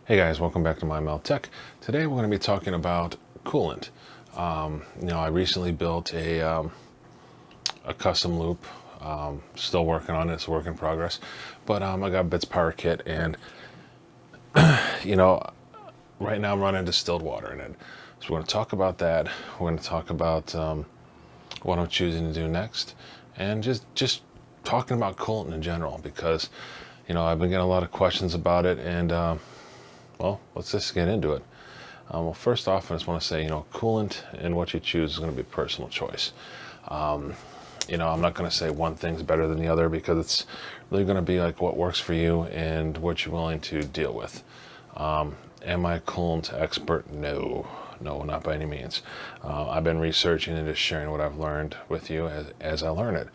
Hey guys, welcome back to Mindmeld Tech. Today we're going to be talking about coolant. I recently built a custom loop. Still working on it, it's a work in progress. But I got a Bitspower kit, and right now I'm running distilled water in it. So we're going to talk about that. We're going to talk about what I'm choosing to do next, and just talking about coolant in general, because I've been getting a lot of questions about it, and well, let's just get into it. Well, first off, I just want to say, coolant and what you choose is going to be a personal choice. I'm not going to say one thing's better than the other, because it's really going to be like what works for you and what you're willing to deal with. Am I a coolant expert? No, not by any means. I've been researching and just sharing what I've learned with you as I learn it,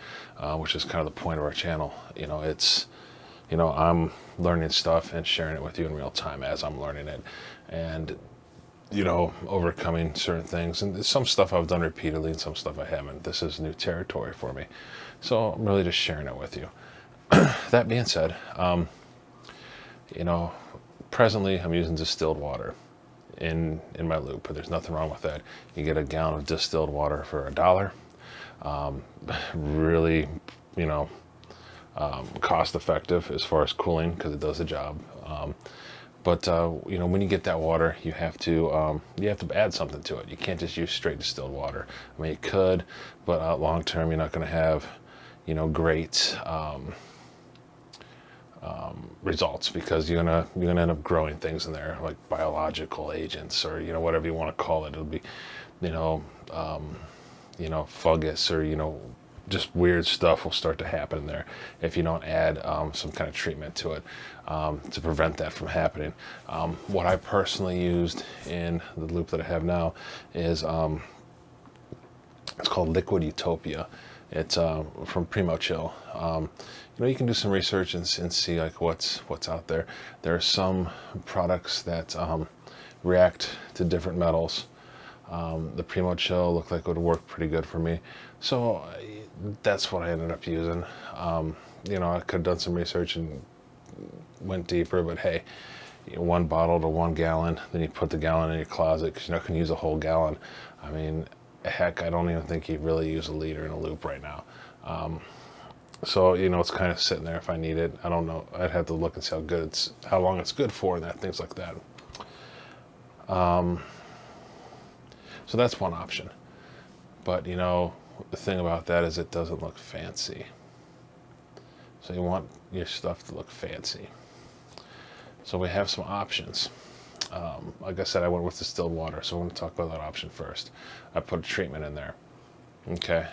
which is kind of the point of our channel. I'm learning stuff and sharing it with you in real time as I'm learning it, and overcoming certain things. And some stuff I've done repeatedly and some stuff I haven't. This is new territory for me, so I'm really just sharing it with you. That being said, presently I'm using distilled water in my loop, but there's nothing wrong with that. You get a gallon of distilled water for $1. Really, cost effective as far as cooling, because it does the job. But when you get that water, you have to add something to it. You can't just use straight distilled water. I mean, you could, but long term, you're not going to have great results, because you're gonna end up growing things in there, like biological agents, or whatever you want to call it. It'll be fungus, or just weird stuff will start to happen in there if you don't add some kind of treatment to it to prevent that from happening. What I personally used in the loop that I have now is it's called Liquid Utopia. It's from Primo Chill. You can do some research and see like what's out there. There are some products that react to different metals. The Primo Chill looked like it would work pretty good for me, so that's what I ended up using. I could have done some research and went deeper, but hey, 1 bottle to 1 gallon, then you put the gallon in your closet, because you're not going to use a whole gallon. I mean, heck, I don't even think you really use a liter in a loop right now. So it's kind of sitting there if I need it. I don't know. I'd have to look and see how long it's good for, and things like that. So that's one option. But the thing about that is it doesn't look fancy. So you want your stuff to look fancy. So we have some options. Like I said, I went with distilled water, so I'm going to talk about that option first. I put a treatment in there. Okay.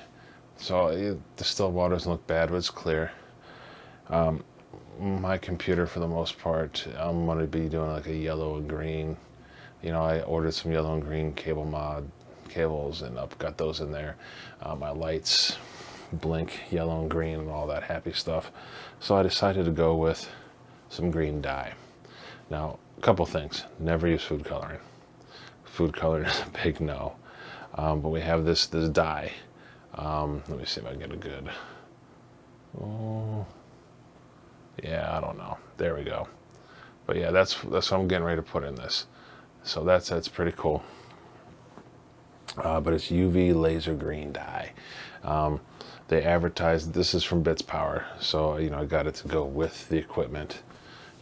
So distilled water doesn't look bad, but it's clear. My computer, for the most part, I'm going to be doing like a yellow and green. I ordered some yellow and green cable mod cables, and I've got those in there. My lights blink yellow and green and all that happy stuff. So I decided to go with some green dye. Now, a couple things. Never use food coloring. Food coloring is a big no. But we have this dye. Let me see if I can get a good... Oh, yeah, I don't know. There we go. But yeah, that's what I'm getting ready to put in this. So that's pretty cool. But it's UV laser green dye. They advertise, this is from Bitspower, so I got it to go with the equipment.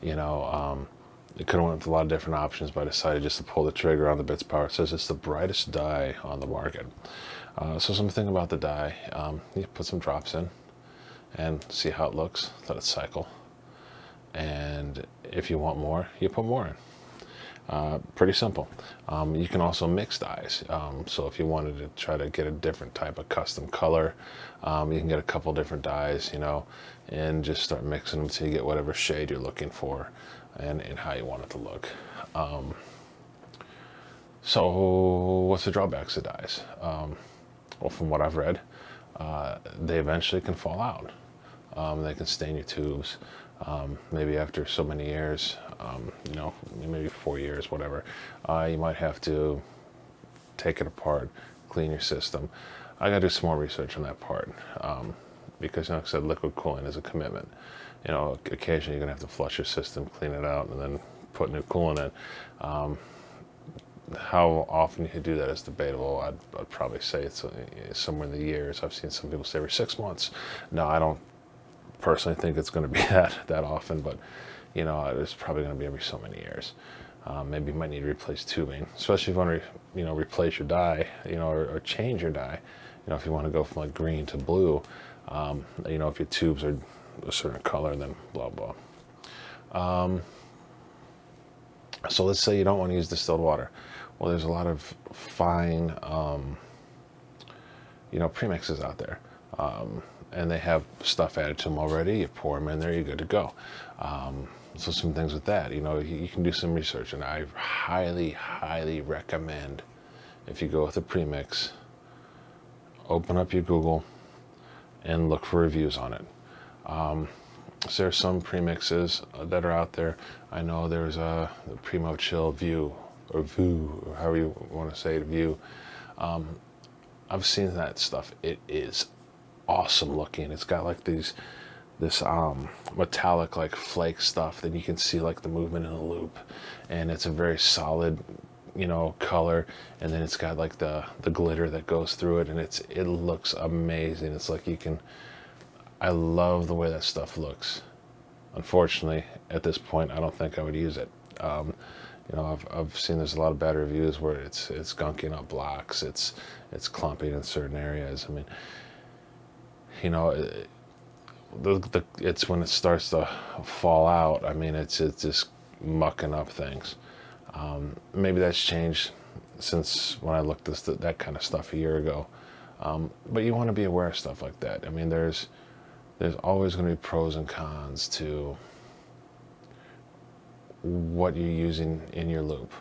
It could have went with a lot of different options, but I decided just to pull the trigger on the Bitspower. It says it's the brightest dye on the market. So something about the dye, you put some drops in and see how it looks, let it cycle. And if you want more, you put more in. Pretty simple. You can also mix dyes. So if you wanted to try to get a different type of custom color, you can get a couple different dyes, and just start mixing them until you get whatever shade you're looking for and how you want it to look. So what's the drawbacks of dyes? Well, from what I've read, they eventually can fall out. They can stain your tubes. Maybe after so many years, maybe 4 years, whatever, you might have to take it apart, clean your system. I gotta do some more research on that part, because like I said, liquid cooling is a commitment. Occasionally you're gonna have to flush your system, clean it out, and then put new coolant in. How often you could do that is debatable. I'd probably say it's somewhere in the years. I've seen some people say every 6 months. No, I don't personally think it's going to be that often, but you know, it's probably going to be every so many years. Maybe you might need to replace tubing, especially if you want to, replace your dye, or change your dye. If you want to go from like green to blue, if your tubes are a certain color, then blah blah. So let's say you don't want to use distilled water. Well, there's a lot of fine, premixes out there, and they have stuff added to them already. You pour them in there, you're good to go. So some things with that, you can do some research, and I highly, highly recommend, if you go with a premix, open up your Google and look for reviews on it. So there's some premixes that are out there. I know there's a Primo Chill View, or however you want to say it, View. I've seen that stuff. It is awesome looking. It's got like this metallic like flake stuff that you can see like the movement in the loop, and it's a very solid color, and then it's got like the glitter that goes through it, and it looks amazing. It's like I love the way that stuff looks. Unfortunately, at this point, I don't think I would use it. I've seen there's a lot of bad reviews where it's gunking up blocks, it's clumping in certain areas. I mean, it's when it starts to fall out. I mean, it's just mucking up things. Maybe that's changed since when I looked at that kind of stuff a year ago. But you want to be aware of stuff like that. I mean, there's always going to be pros and cons to what you're using in your loop.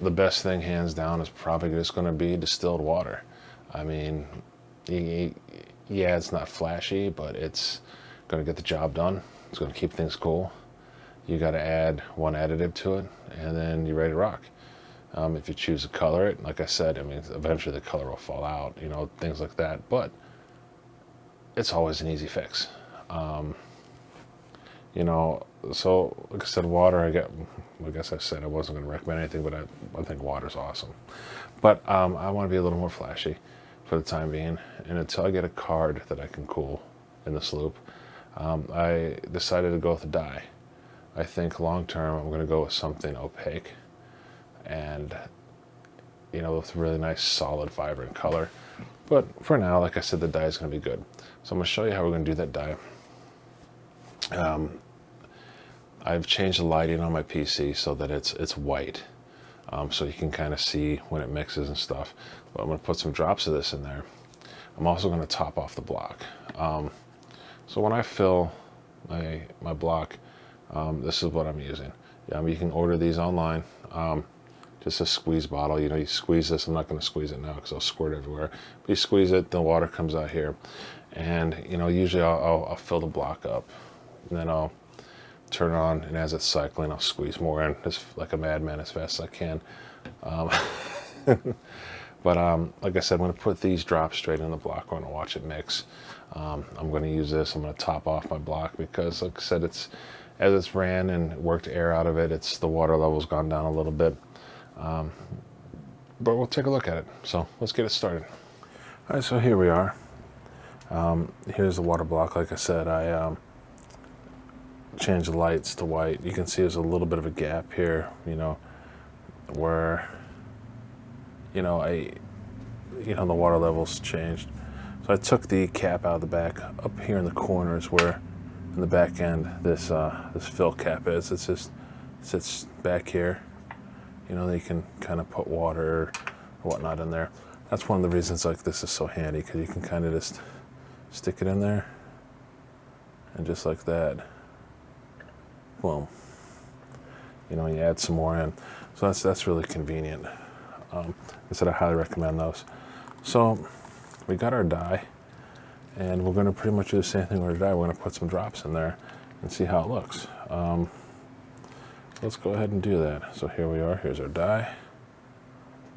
The best thing, hands down, is probably just going to be distilled water. I mean, yeah, it's not flashy, but it's going to get the job done. It's going to keep things cool. You got to add one additive to it, and then you're ready to rock. If you choose to color it, like I said, I mean, eventually the color will fall out, things like that. But it's always an easy fix. So like I said, water, I guess I said I wasn't going to recommend anything, but I think water's awesome. But I want to be a little more flashy for the time being, and until I get a card that I can cool in this loop, I decided to go with a dye. I think long term I'm going to go with something opaque and with really nice, solid, vibrant color. But for now, like I said, the dye is going to be good. So I'm going to show you how we're going to do that dye. I've changed the lighting on my PC so that it's white, so you can kind of see when it mixes and stuff. But I'm going to put some drops of this in there. I'm also going to top off the block. So when I fill my block, this is what I'm using. You can order these online. Just a squeeze bottle. You squeeze this. I'm not going to squeeze it now because I'll squirt everywhere. But you squeeze it, the water comes out here, and usually I'll fill the block up, and then I'll turn it on, and as it's cycling, I'll squeeze more in, just like a madman, as fast as I can. But like I said, I'm going to put these drops straight in the block. I'm going to watch it mix. I'm going to use this. I'm going to top off my block because, like I said, as it's ran and worked air out of it, the water level's gone down a little bit. But we'll take a look at it. So let's get it started. All right, so here we are. Here's the water block. Like I said, I changed the lights to white. You can see there's a little bit of a gap here, where, the water level's changed. So I took the cap out of the back. Up here in the corners where in the back end this fill cap is, it just sits back here. You can kind of put water or whatnot in there. That's one of the reasons like this is so handy, because you can kind of just stick it in there, and just like that, boom. You add some more in. So that's really convenient. I said I highly recommend those. So we got our dye, and we're going to pretty much do the same thing with our dye. We're going to put some drops in there and see how it looks. Let's go ahead and do that. So here we are. Here's our dye.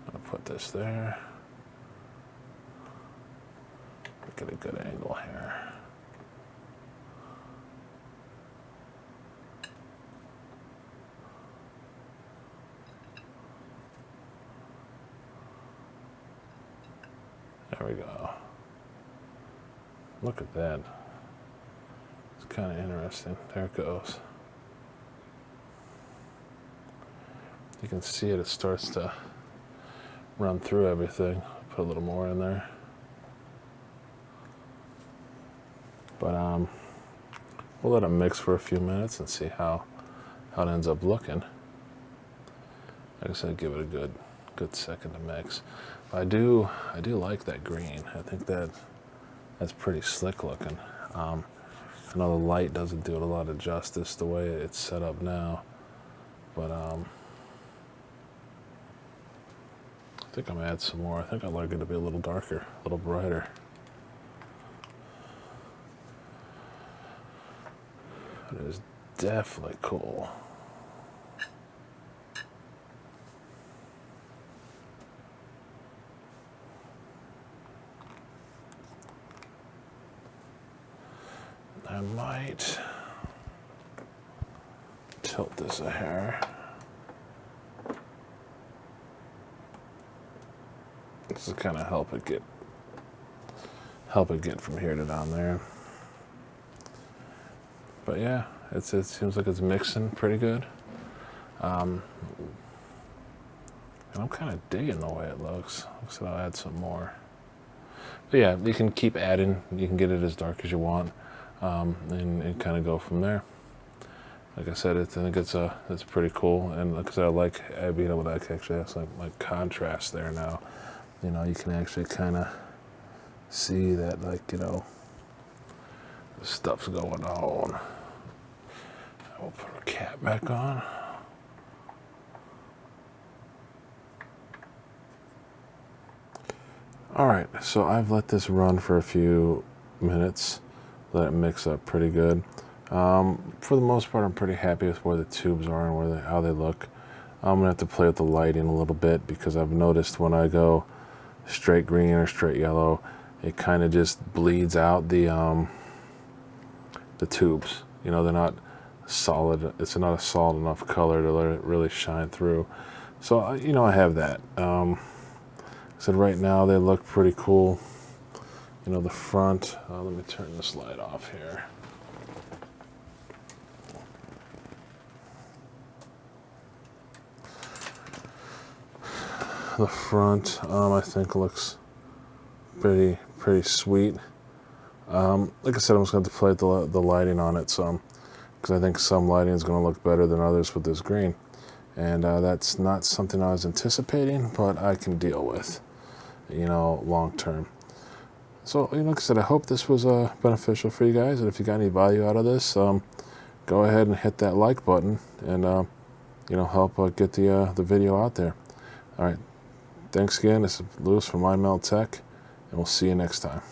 I'm going to put this there. Get a good angle here. There we go. Look at that. It's kind of interesting. There it goes. You can see it starts to run through everything. Put a little more in there. But we'll let it mix for a few minutes and see how it ends up looking. Like I said, give it a good second to mix. But I do like that green. I think that's pretty slick looking. I know the light doesn't do it a lot of justice the way it's set up now, but I think I'm gonna add some more. I think I'd like it to be a little darker, a little brighter. It is definitely cool. I might tilt this a hair. This will kind of help it get from here to down there. But yeah, it seems like it's mixing pretty good. And I'm kind of digging the way it looks. So I'll add some more. But yeah, you can keep adding. You can get it as dark as you want, and kind of go from there. Like I said, I think it's pretty cool, and like I said, I like being able to actually have some like contrast there now. You know, you can actually kind of see that, like, you know, the stuff's going on. We'll put our cap back on. All right, so I've let this run for a few minutes, let it mix up pretty good. For the most part, I'm pretty happy with where the tubes are and how they look. I'm gonna have to play with the lighting a little bit because I've noticed when I go straight green or straight yellow, it kind of just bleeds out the tubes. You know, they're not solid. It's not a solid enough color to let it really shine through. So, you know, I have that. So right now they look pretty cool. You know, the front, let me turn this light off here. The front, I think looks pretty sweet. Like I said, I'm just going to play the lighting on it some, because I think some lighting is going to look better than others with this green, and that's not something I was anticipating, but I can deal with, you know, long term. So, you know, like I said, I hope this was beneficial for you guys, and if you got any value out of this, go ahead and hit that like button, and you know, help get the video out there. All right. Thanks again. This is Lewis from Mindmeld Tech, and we'll see you next time.